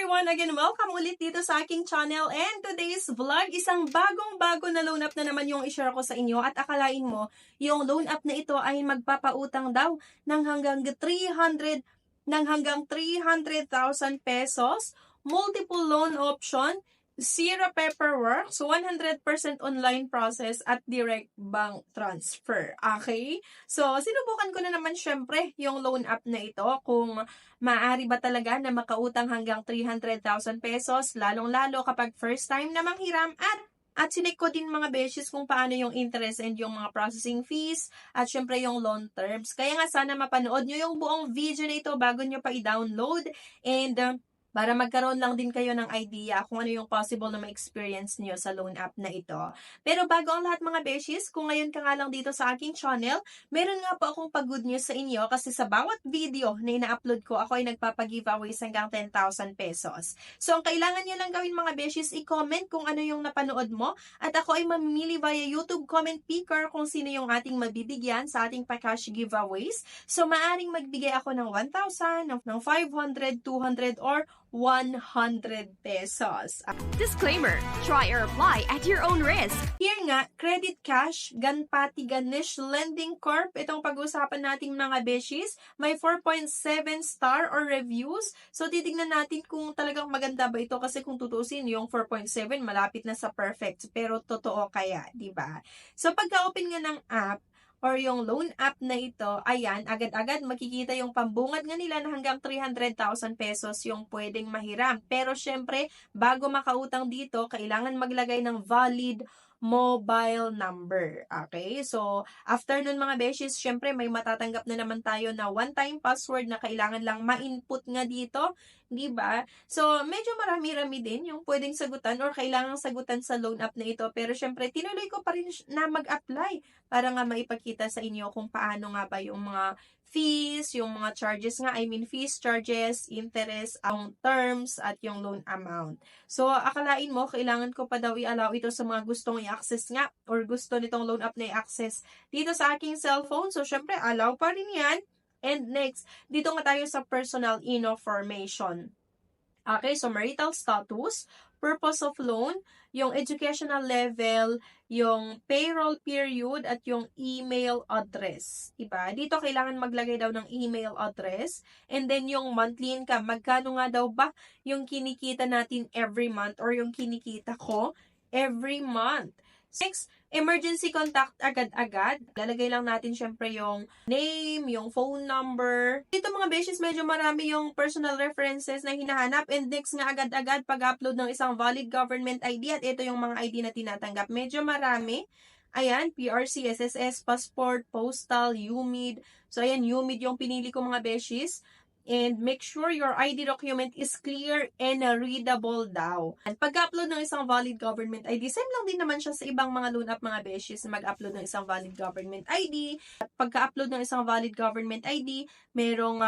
everyone! Again, welcome ulit dito sa aking channel. And today's vlog, isang bagong-bago na loan app na naman yung i-share ko sa inyo. At akalain mo, yung loan app na ito ay magpapautang daw ng hanggang 300,000 pesos, multiple loan option, zero paperwork, so 100% online process at direct bank transfer. Okay? So, sinubukan ko na naman syempre yung loan app na ito kung maaari ba talaga na makautang hanggang 300,000 pesos, lalong-lalo kapag first time na manghiram at sinek ko din mga beshes kung paano yung interest and yung mga processing fees at syempre yung loan terms. Kaya nga sana mapanood nyo yung buong video na ito bago nyo pa i-download and para magkaroon lang din kayo ng idea kung ano yung possible na ma-experience niyo sa loan app na ito. Pero bago ang lahat mga beshes, kung ngayon ka nga lang dito sa aking channel, meron nga po akong pag-good news sa inyo kasi sa bawat video na ina-upload ko, ako ay nagpapag-giveaways hanggang 10,000 pesos. So, ang kailangan nyo lang gawin mga beshes, i-comment kung ano yung napanood mo at ako ay mamimili via YouTube comment picker kung sino yung ating mabibigyan sa ating pa-cash giveaways. So, maaring magbigay ako ng 1,000, ng 500, 200, or 100 pesos. Disclaimer, try or apply at your own risk. Here nga, Credit Cash, Ganpati Ganesh Lending Corp. Itong pag-usapan nating mga beshies. May 4.7 star or reviews. So, titignan natin kung talagang maganda ba ito kasi kung tutusin, yung 4.7 malapit na sa perfect. Pero totoo kaya, di ba? So, pagka-open nga ng app, or yung loan app na ito, ayan, agad-agad makikita yung pambungad nga nila na hanggang 300,000 pesos yung pwedeng mahiram. Pero syempre, bago makautang dito, kailangan maglagay ng valid mobile number. Okay? So, after nun mga beshes, syempre may matatanggap na naman tayo na one-time password na kailangan lang ma-input nga dito. Di ba? So, medyo marami-rami din yung pwedeng sagutan or kailangang sagutan sa loan app na ito. Pero syempre, tinuloy ko pa rin na mag-apply para nga maipakita sa inyo kung paano nga ba yung mga fees, yung mga charges nga, fees, charges, interest, ang terms, at yung loan amount. So, akalain mo, kailangan ko pa daw i-allow ito sa mga gustong i-access nga or gusto nitong loan app na i-access dito sa aking cellphone. So, syempre, allow pa rin yan. And next, dito nga tayo sa personal information. Okay, so marital status, purpose of loan, yung educational level, yung payroll period, at yung email address. Diba? Dito kailangan maglagay daw ng email address. And then yung monthly income, magkano nga daw ba yung kinikita natin every month or yung kinikita ko every month. Next, emergency contact agad-agad. Lalagay lang natin syempre yung name, yung phone number. Dito mga beshes, medyo marami yung personal references na hinahanap. And next nga agad-agad pag-upload ng isang valid government ID. At ito yung mga ID na tinatanggap. Medyo marami. Ayan, PRC, SSS, passport, postal, UMID. So ayan, UMID yung pinili ko mga beshes. And make sure your ID document is clear and readable daw. And pag-upload ng isang valid government ID, same lang din naman siya sa ibang mga loan app mga beshes na mag-upload ng isang valid government ID. At pagka-upload ng isang valid government ID, merong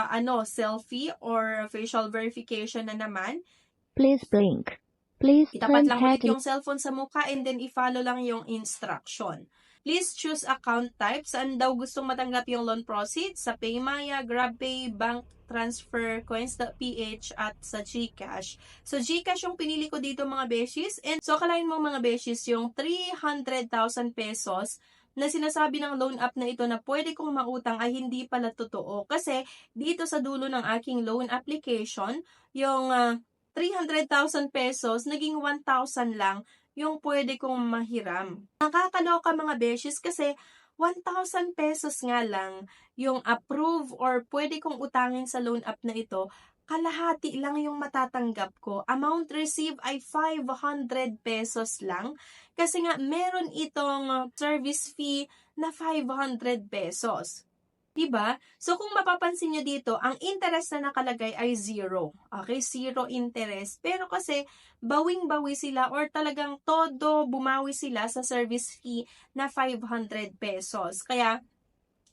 selfie or facial verification na naman. Please blink. Please Itapat turn lang head ulit yung cellphone sa mukha and then i-follow lang yung instruction. Please choose account type. Saan daw gustong matanggap yung loan proceeds? Sa Paymaya, GrabPay, Bank Transfer, Coins.ph at sa GCash. So GCash yung pinili ko dito mga beshes. And so akalain mo mga beshes yung 300,000 pesos na sinasabi ng loan app na ito na pwede kong mautang ay hindi pala totoo. Kasi dito sa dulo ng aking loan application, yung 300,000 pesos, naging 1,000 lang yung pwede kong mahiram. Nakakaloka mga beshes kasi 1,000 pesos nga lang yung approve or pwede kong utangin sa loan app na ito, kalahati lang yung matatanggap ko. Amount received ay 500 pesos lang kasi nga meron itong service fee na 500 pesos. Diba? So, kung mapapansin nyo dito, ang interest na nakalagay ay 0. Okay? 0 interest. Pero kasi, bawing-bawi sila or talagang todo bumawi sila sa service fee na 500 pesos. Kaya,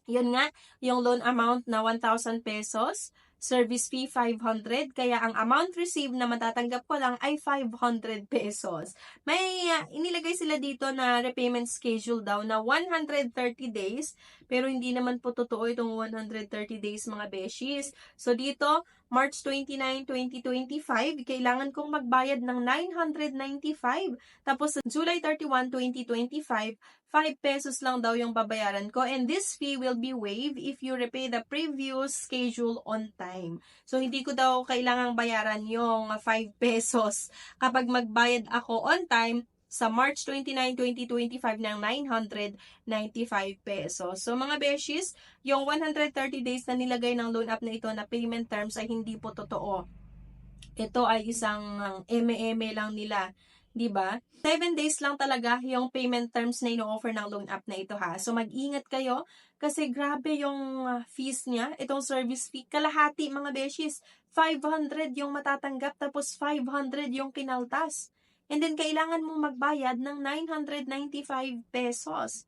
yun nga, yung loan amount na 1,000 pesos, service fee 500, kaya ang amount received na matatanggap ko lang ay 500 pesos. May inilagay sila dito na repayment schedule daw na 130 days, pero hindi naman po totoo itong 130 days mga beshies. So dito, March 29, 2025, kailangan kong magbayad ng 995. Tapos sa July 31, 2025, 5 pesos lang daw yung babayaran ko. And this fee will be waived if you repay the previous schedule on time. So, hindi ko daw kailangang bayaran yung 5 pesos kapag magbayad ako on time sa March 29, 2025 ng 995 pesos. So mga beshies, yung 130 days na nilagay ng loan app na ito na payment terms ay hindi po totoo. Ito ay isang eme-eme lang nila. 'Di ba? 7 days lang talaga yung payment terms na ino-offer ng loan app na ito ha. So mag-ingat kayo kasi grabe yung fees niya, itong service fee. Kalahati mga beshies, 500 yung matatanggap tapos 500 yung kinaltas. And then, kailangan mong magbayad ng 995 pesos.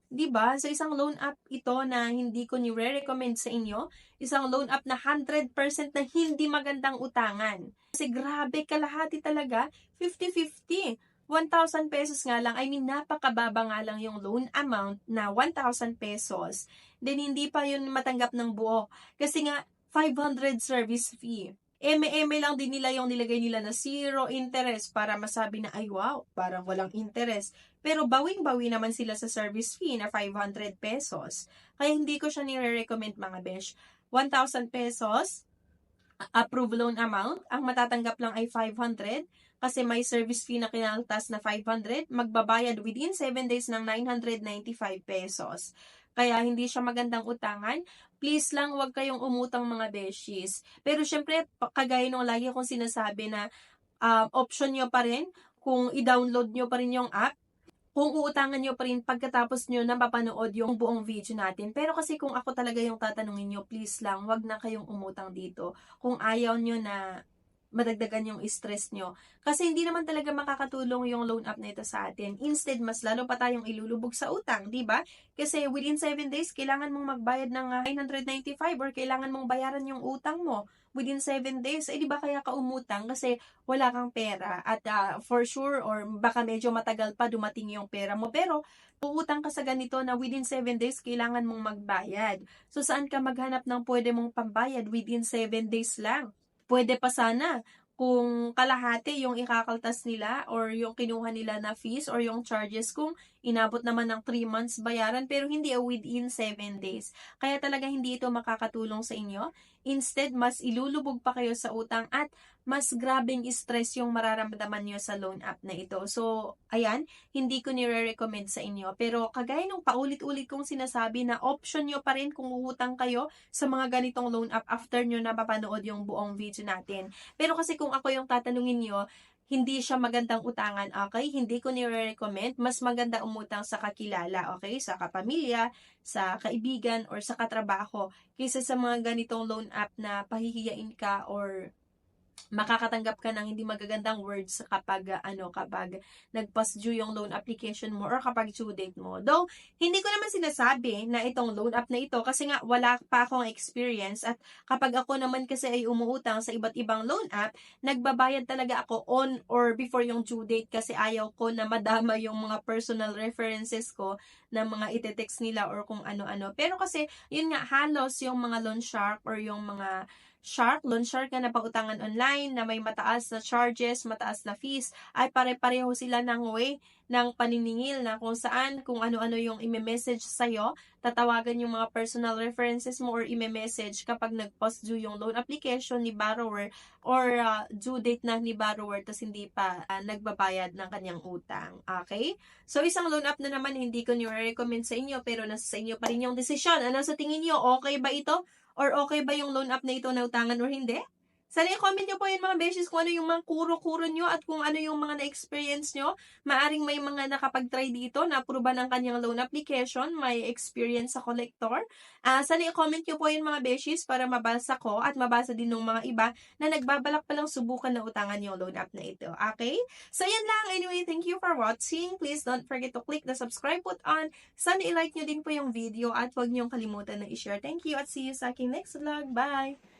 Diba? So, isang loan app ito na hindi ko nire-recommend sa inyo. Isang loan app na 100% na hindi magandang utangan. Kasi grabe, kalahati talaga, 50-50. 1,000 pesos nga lang, I mean, napakababa nga lang yung loan amount na 1,000 pesos. Then, hindi pa yun matanggap ng buo. Kasi nga, 500 service fee. Eme-eme lang din nila yung nilagay nila na zero interest para masabi na, ay wow, parang walang interest. Pero bawing-bawi naman sila sa service fee na 500 pesos. Kaya hindi ko siya nire-recommend mga besh. 1,000 pesos, approved loan amount, ang matatanggap lang ay 500 kasi may service fee na kinaltas na 500, magbabayad within 7 days ng 995 pesos. Kaya hindi siya magandang utangan. Please lang, huwag kayong umutang mga beshies. Pero syempre, kagaya nung lagi kong sinasabi na option nyo pa rin kung i-download nyo pa rin yung app, kung uutangan nyo pa rin pagkatapos nyo na mapanood yung buong video natin. Pero kasi kung ako talaga yung tatanungin nyo, please lang, wag na kayong umutang dito. Kung ayaw nyo na madagdagan yung stress nyo. Kasi hindi naman talaga makakatulong yung loan app na ito sa atin. Instead, mas lalo pa tayong ilulubog sa utang, di ba? Kasi within 7 days, kailangan mong magbayad ng 995 or kailangan mong bayaran yung utang mo within 7 days. Eh, di ba kaya ka umutang kasi wala kang pera at for sure or baka medyo matagal pa dumating yung pera mo. Pero, uutang ka sa ganito na within 7 days, kailangan mong magbayad. So, saan ka maghanap ng pwede mong pambayad within 7 days lang? Pwede pa sana kung kalahati yung ikakaltas nila or yung kinuha nila na fees or yung charges kung inabot naman ng 3 months bayaran pero hindi within 7 days. Kaya talaga hindi ito makakatulong sa inyo. Instead, mas ilulubog pa kayo sa utang at mas grabing stress yung mararamdaman nyo sa loan app na ito. So, ayan, hindi ko nire-recommend sa inyo. Pero kagaya nung paulit-ulit kong sinasabi na option nyo pa rin kung uutang kayo sa mga ganitong loan app after nyo na mapanood yung buong video natin. Pero kasi kung ako yung tatanungin nyo, hindi siya magandang utangan, okay? Hindi ko nire-recommend. Mas maganda umutang sa kakilala, okay? Sa kapamilya, sa kaibigan, or sa katrabaho. Kaysa sa mga ganitong loan app na pahihiyain ka or makakatanggap ka ng hindi magagandang words kapag kapag nagpas due yung loan application mo or kapag due date mo. Though, hindi ko naman sinasabi na itong loan app na ito kasi nga wala pa akong experience at kapag ako naman kasi ay umuutang sa iba't ibang loan app, nagbabayad talaga ako on or before yung due date kasi ayaw ko na madama yung mga personal references ko na mga ite-text nila or kung ano-ano. Pero kasi, yun nga, halos yung mga loan shark or yung mga loan shark na pautangan online na may mataas na charges, mataas na fees, ay pare-pareho sila ng way ng paniningil na kung saan, kung ano-ano yung ime-message sa'yo, tatawagan yung mga personal references mo or ime-message kapag nag-post due yung loan application ni borrower or due date na ni borrower tas hindi pa nagbabayad ng kanyang utang. Okay? So, isang loan app na naman hindi ko nire-recommend sa inyo pero nasa sa inyo pa rin yung desisyon. Ano sa tingin niyo? Okay ba ito? Or okay ba yung loan app na ito na utangan or hindi? Sana i-comment nyo po yun mga beshes kung ano yung mga kuro-kuro nyo at kung ano yung mga na-experience nyo. Maaring may mga nakapag-try dito na aproba ng kanyang loan application, may experience sa collector. Sana i-comment nyo po yun mga beshes para mabasa ko at mabasa din ng mga iba na nagbabalak palang subukan na utangan yung loan app na ito. Okay? So yan lang. Anyway, thank you for watching. Please don't forget to click the subscribe button. Sana i-like nyo din po yung video at huwag nyo kalimutan na i-share. Thank you at see you sa aking next vlog. Bye!